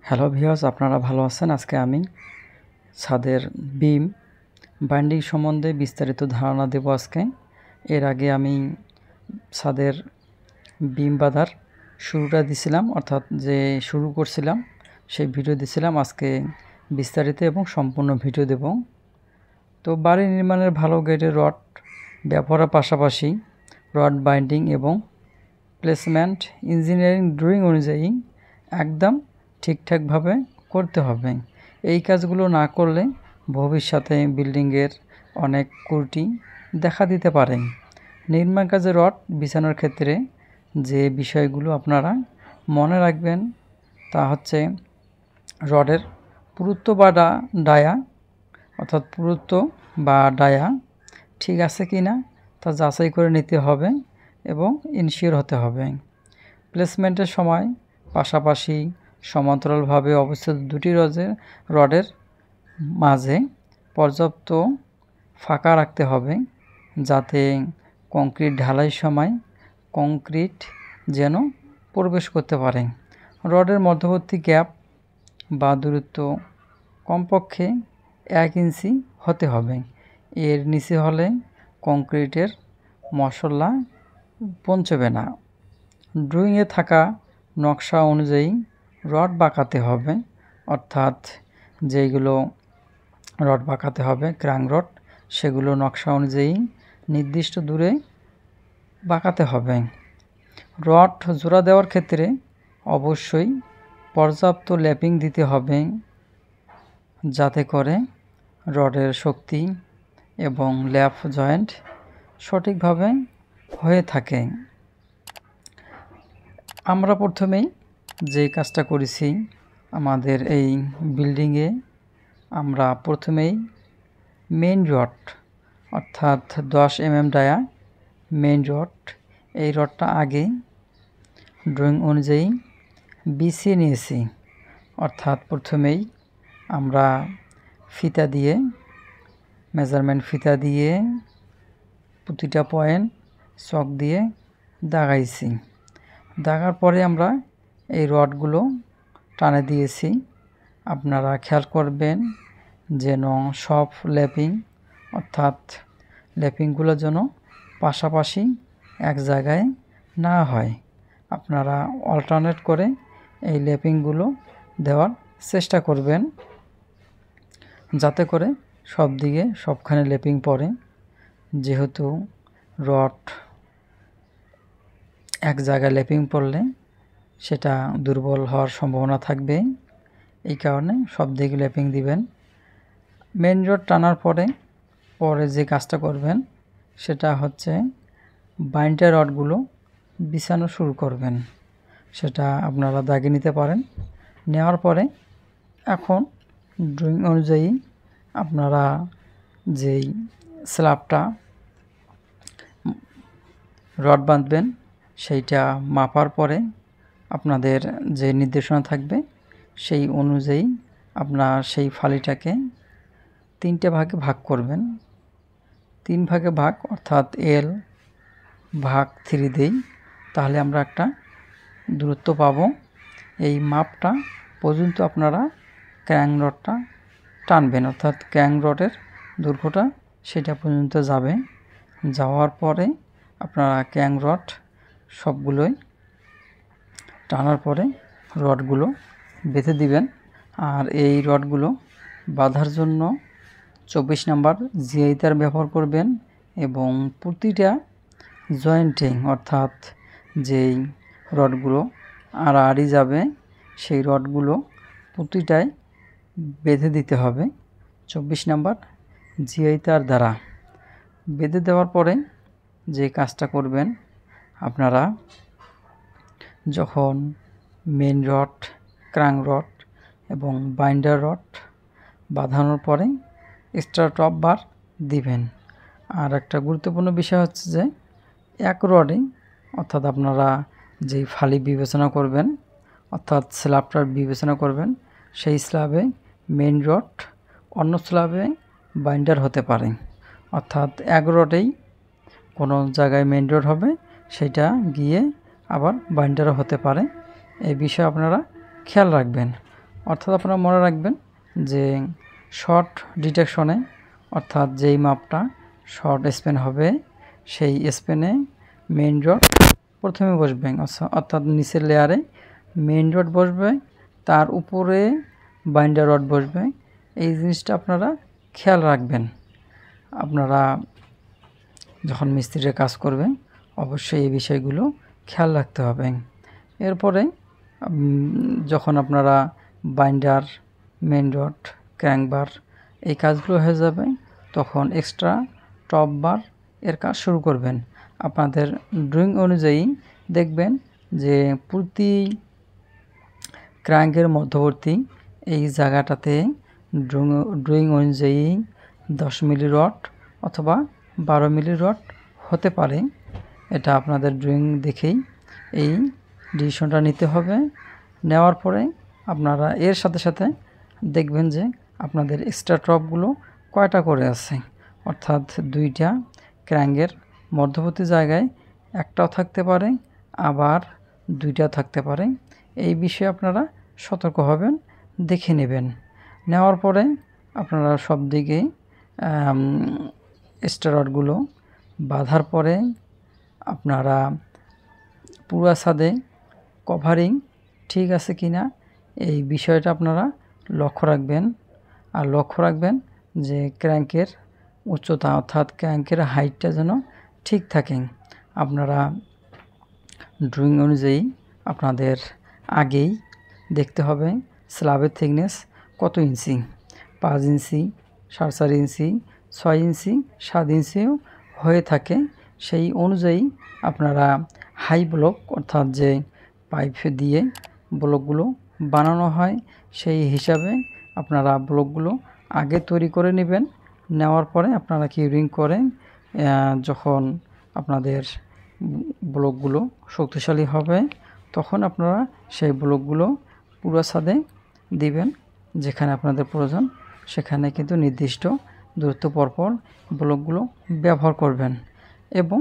Hello viewers, আপনারা ভালো আছেন? আজকে আমি ছাদের বিম বাইন্ডিং সম্বন্ধে বিস্তারিত ধারণা দেব আজকে। এর আগে আমি ছাদের বিম বাঁধার শুরুটা দিছিলাম, অর্থাৎ যে শুরু করছিলাম সেই ভিডিও দিছিলাম। আজকে বিস্তারিত এবং সম্পূর্ণ ভিডিও দেব। তো বাড়ি নির্মাণের ভালো গ্রেডের রড ব্যবহারের পাশাপাশি রড বাইন্ডিং এবং প্লেসমেন্ট ইঞ্জিনিয়ারিং ড্রয়িং অনুযায়ী একদম ঠিকঠাকভাবে করতে হবে। এই কাজগুলো না করলে ভবিষ্যতে বিল্ডিংয়ের অনেক ত্রুটি দেখা দিতে পারে। নির্মাণ কাজে রড বিছানোর ক্ষেত্রে যে বিষয়গুলো আপনারা মনে রাখবেন তা হচ্ছে রডের পুরুত্ব বা ডায়া, অর্থাৎ পুরুত্ব বা ডায়া ঠিক আছে কি না তা যাচাই করে নিতে হবে এবং ইনশিওর হতে হবে। প্লেসমেন্টের সময় পাশাপাশি সমান্তরালভাবে অবস্থিত দুটি রডের মাঝে পর্যাপ্ত ফাঁকা রাখতে হবে, যাতে কংক্রিট ঢালাইয়ের সময় কংক্রিট যেন প্রবেশ করতে পারে। রডের মধ্যবর্তী গ্যাপ বা দূরত্ব কমপক্ষে 1 ইঞ্চি হতে হবে। এর নিচে হলে কংক্রিটের মশলা পৌঁছবে না। ড্রয়িংয়ে থাকা নকশা অনুযায়ী রড বাঁকাতে হবে, অর্থাৎ যেগুলো রড বাঁকাতে হবে ক্র্যাঙ্ক রড, সেগুলো নকশা অনুযায়ী নির্দিষ্ট দূরে বাঁকাতে হবে। রড জোড়া দেওয়ার ক্ষেত্রে অবশ্যই পর্যাপ্ত ল্যাপিং দিতে হবে, যাতে করে রডের শক্তি এবং ল্যাপ জয়েন্ট সঠিকভাবে হয়ে থাকে। আমরা প্রথমেই যে কাজটা করেছি আমাদের এই বিল্ডিংয়ে, আমরা প্রথমেই মেইন রড অর্থাৎ 10 mm ডায়া মেইন রড, এই রডটা আগে ড্রয়িং অনুযায়ী বিছিয়ে নিয়েছি। অর্থাৎ প্রথমেই আমরা ফিতা দিয়ে মেজারমেন্ট ফিতা দিয়ে প্রতিটা পয়েন্ট চক দিয়ে দাগাইছি। দাগার পরে আমরা এই রডগুলো টানে দিয়েছি। আপনারা খেয়াল করবেন যেন সব ল্যাপিং অর্থাৎ ল্যাপিংগুলো যেন পাশাপাশি এক জায়গায় না হয়। আপনারা অল্টারনেট করে এই ল্যাপিংগুলো দেওয়ার চেষ্টা করবেন, যাতে করে সব দিকে সবখানে ল্যাপিং পড়ে। যেহেতু রড এক জায়গায় ল্যাপিং পড়লে সেটা দুর্বল হওয়ার সম্ভাবনা থাকবে, এই কারণে সব দিকে ল্যাপিং দিবেন। মেইন রড টানার পরে যে কাজটা করবেন সেটা হচ্ছে বাইন্ডার রডগুলো বিছানো শুরু করবেন। সেটা আপনারা দাগিয়ে নিতে পারেন। নেওয়ার পরে এখন ড্রয়িং অনুযায়ী আপনারা যেই স্ল্যাবটা রড বাঁধবেন সেইটা মাপার পরে আপনাদের যে নির্দেশনা থাকবে সেই অনুযায়ী আপনার সেই ফালিটাকে 3টে ভাগে ভাগ করবেন। 3 ভাগে ভাগ অর্থাৎ L ভাগ 3 দেই, তাহলে আমরা একটা দূরত্ব পাবো। এই মাপটা পর্যন্ত আপনারা ক্র্যাঙ্ক রডটা টানবেন, অর্থাৎ ক্র্যাঙ্ক রডের দৈর্ঘ্যটা সেটা পর্যন্ত যাবে। যাওয়ার পরে আপনারা ক্র্যাঙ্ক রড সবগুলোই টানার পরে রডগুলো বেঁধে দিবেন। আর এই রডগুলো বাঁধার জন্য 24 নাম্বার জিআই তার ব্যবহার করবেন এবং প্রতিটা জয়েন্টিং অর্থাৎ যেই রডগুলো আড়াআড়ি যাবে সেই রডগুলো প্রতিটাই বেঁধে দিতে হবে 24 নাম্বার জিআই তার দ্বারা। বেঁধে দেওয়ার পরে যে কাজটা করবেন, আপনারা যখন মেইন রড, ক্র্যাঙ্ক রড এবং বাইন্ডার রড বাঁধানোর পরে এক্সট্রা টপ বার দিবেন। আর একটা গুরুত্বপূর্ণ বিষয় হচ্ছে যে এক রডে অর্থাৎ আপনারা যেই ফালি বিবেচনা করবেন অর্থাৎ স্ল্যাবটার বিবেচনা করবেন, সেই স্ল্যাবে মেইন রড, অন্য স্ল্যাবে বাইন্ডার হতে পারে। অর্থাৎ এক রডেই কোনো জায়গায় মেইন রড হবে, সেটা গিয়ে আবার বাইন্ডারও হতে পারে। এই বিষয়ে আপনারা খেয়াল রাখবেন। অর্থাৎ আপনারা মনে রাখবেন যে শর্ট ডিটেকশনে অর্থাৎ যেই মাপটা শর্ট স্প্যান হবে সেই স্প্যানে মেইন রড প্রথমে বসবে, অর্থাৎ নিচের লেয়ারে মেইন রড বসবে, তার উপরে বাইন্ডার রড বসবে। এই জিনিসটা আপনারা খেয়াল রাখবেন। আপনারা যখন মিস্ত্রিরা কাজ করবেন অবশ্যই এই বিষয়গুলো খেয়াল রাখতে হবে। এরপরে যখন আপনারা বাইন্ডার, মেইন রড, ক্র্যাঙ্কবার এই কাজগুলো হয়ে যাবে তখন এক্সট্রা টপ বার এর কাজ শুরু করবেন। আপনাদের ড্রয়িং অনুযায়ী দেখবেন যে প্রতি ক্র্যাঙ্কের মধ্যবর্তী এই জায়গাটাতে ড্রয়িং অনুযায়ী 10 মিলি রড অথবা 12 মিলি রড হতে পারে। এটা আপনাদের ড্রয়িং দেখেই এই ডিসিশনটা নিতে হবে। নেওয়ার পরে আপনারা এর সাথে সাথে দেখবেন যে আপনাদের এক্সট্রা টপগুলো কয়টা করে আছে, অর্থাৎ 2টা ক্র্যাঙ্কের মধ্যবর্তী জায়গায় একটাও থাকতে পারে, আবার 2টাও থাকতে পারে। এই বিষয়ে আপনারা সতর্ক হবেন, দেখে নেবেন। নেওয়ার পরে আপনারা সব দিকে এক্সট্রা রডগুলো বাঁধার পরে আপনারা পুরো ছাদে কভারিং ঠিক আছে কিনা এই বিষয়টা আপনারা লক্ষ্য রাখবেন। আর লক্ষ্য রাখবেন যে ক্র্যাঙ্কের উচ্চতা অর্থাৎ ক্র্যাঙ্কের হাইটটা যেন ঠিক থাকে। আপনারা ড্রয়িং অনুযায়ী আপনাদের আগেই দেখতে হবে স্ল্যাবের থিকনেস কত ইঞ্চি, 5 ইঞ্চি, 4.5 ইঞ্চি, 6 ইঞ্চি, 7 ইঞ্চিও হয়ে থাকে। সেই অনুযায়ী আপনারা হাই ব্লক অর্থাৎ যে পাইপ দিয়ে ব্লকগুলো বানানো হয় সেই হিসাবে আপনারা ব্লকগুলো আগে তৈরি করে নেবেন। নেওয়ার পরে আপনারা কিউরিং করেন, যখন আপনাদের ব্লকগুলো শক্তিশালী হবে তখন আপনারা সেই ব্লকগুলো পুরো ছাদে দিবেন। যেখানে আপনাদের প্রয়োজন সেখানে কিন্তু নির্দিষ্ট দূরত্ব পরপর ব্লকগুলো ব্যবহার করবেন। এবং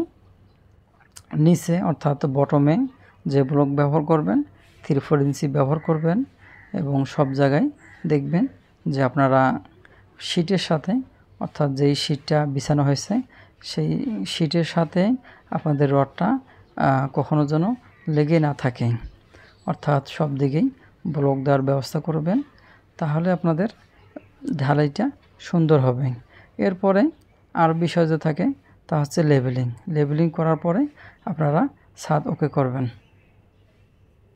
নিচে অর্থাৎ বটমে যে ব্লক ব্যবহার করবেন 3-4 ইঞ্চি ব্যবহার করবেন। এবং সব জায়গায় দেখবেন যে আপনারা শীটের সাথে অর্থাৎ যেই শীটটা বিছানো হয়েছে সেই শীটের সাথে আপনাদের রডটা কখনো যেন লেগে না থাকে, অর্থাৎ সব দিকেই ব্লক দেওয়ার ব্যবস্থা করবেন। তাহলে আপনাদের ঢালাইটা সুন্দর হবে। এরপরে আর বিষয় যে থাকে তা হচ্ছে লেভেলিং করার পরে আপনারা ছাদ ওকে করবেন।